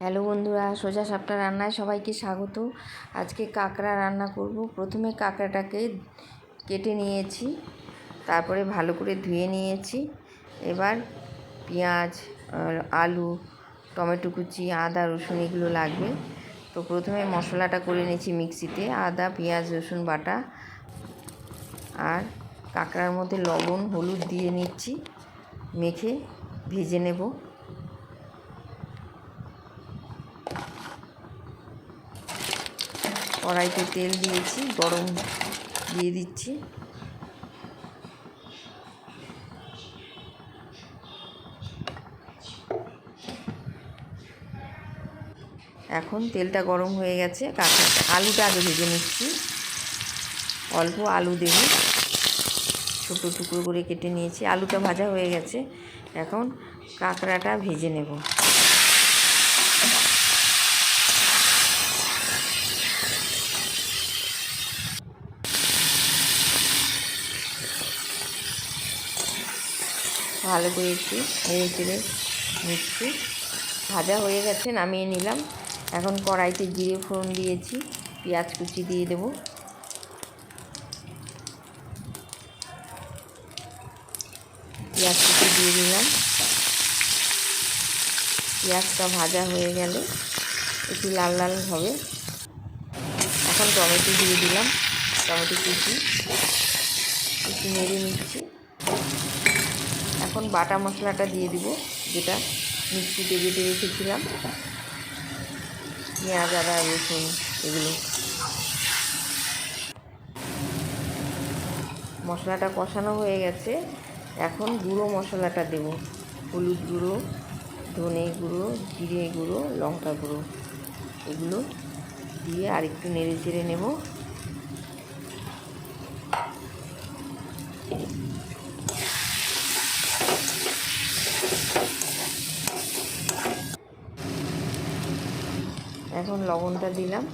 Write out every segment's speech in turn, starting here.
Hello বন্ধুরা, সোজা সাপটা রান্নায় সবাইকে স্বাগত। আজকে কাঁকড়া রান্না করব। প্রথমে কাঁকড়াটাকে কেটে নিয়েছি, তারপরে ভালো করে ধুয়ে নিয়েছি। এবার পেঁয়াজ, আলু, টমেটো কুচি, আদা, রসুন এগুলো লাগবে। তো প্রথমে মশলাটা করে নিয়েছি মিক্সিতে, আদা, পেঁয়াজ, রসুন বাটা, আর কাঁকড়ার মধ্যে লবণ, হলুদ দিয়ে নিচ্ছি, মেখে ভেজে নেব। কড়াইতে তেল দিয়েছি, গরম দিয়ে দিচ্ছি। এখন তেলটা গরম হয়ে গেছে, আলুটা আগে ভেজে নিচ্ছি। অল্প আলু দেব, ছোটো টুকরো করে কেটে নিয়েছি। আলুটা ভাজা হয়ে গেছে, এখন কাঁকড়াটা ভেজে নেব। ভালো করে একটু নেড়ে চেড়ে নিচ্ছি। ভাজা হয়ে গেছে, নামিয়ে নিলাম। এখন কড়াইতে জিরে ফোড়ন দিয়েছি, পেঁয়াজ কুচি দিয়ে দেব। পেঁয়াজ কুচি দিয়ে দিলাম। পেঁয়াজটা ভাজা হয়ে গেলে একটু লাল লাল হবে। এখন টমেটো দিয়ে দিলাম, টমেটো কুচি একটু নেড়ে নিচ্ছি। এখন বাটা মশলাটা দিয়ে দিব, যেটা মিক্সিতে বেটে রেখেছিলাম, পেঁয়াজ, আদা, রসুন এগুলো। মশলাটা কষানো হয়ে গেছে, এখন গুঁড়ো মশলাটা দেব। হলুদ গুঁড়ো, ধনে গুঁড়ো, জিরে গুঁড়ো, লঙ্কা গুঁড়ো এগুলো দিয়ে আর একটু নেড়ে চেড়ে নেব। এখন লবণটা দিলাম,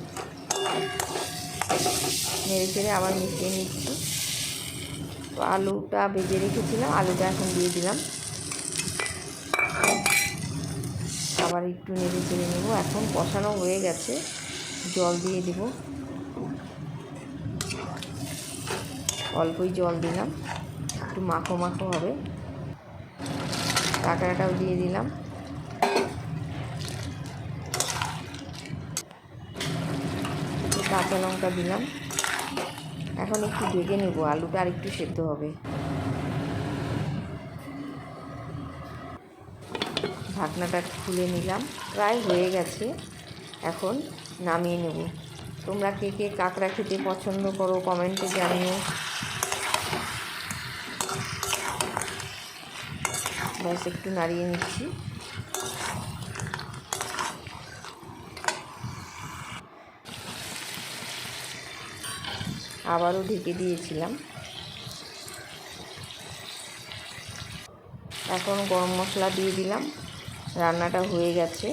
নেড়ে চেড়ে আবার মিশিয়ে নিচ্ছি। তো আলুটা ভেজে রেখেছিলাম, আলুটা এখন দিয়ে দিলাম, আবার একটু নেড়ে চেড়ে নেব। এখন কষানো হয়ে গেছে, জল দিয়ে দেব। অল্পই জল দিলাম, একটু মাখো মাখো হবে। কাঁকড়াটাও দিয়ে দিলাম। কাঁচা লঙ্কা দিলাম। এখন একটু ঢেকে নেব, আলুটা আর একটু সেদ্ধ হবে। ঢাকনাটা খুলে নিলাম, প্রায় হয়ে গেছে। এখন নামিয়ে নেব। তোমরা কে কে কাঁকড়া খেতে পছন্দ করো কমেন্টে জানিও। ব্যাস একটু নাড়িয়ে নিচ্ছি। আবারও ঢেকে দিয়েছিলাম। এখন গরম মশলা দিয়ে দিলাম। রান্নাটা হয়ে গেছে,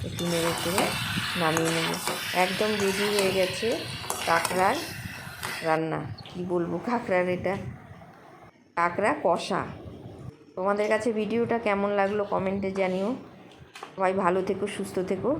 একটু নেড়ে চেড়ে নামিয়ে নেব। একদম রেডি হয়ে গেছে কাঁকড়ার রান্না। কি বলবো, কাঁকড়ার এটা কাঁকড়া কষা। তোমাদের কাছে ভিডিওটা কেমন লাগলো কমেন্টে জানিও। সবাই ভালো থেকো, সুস্থ থেকো।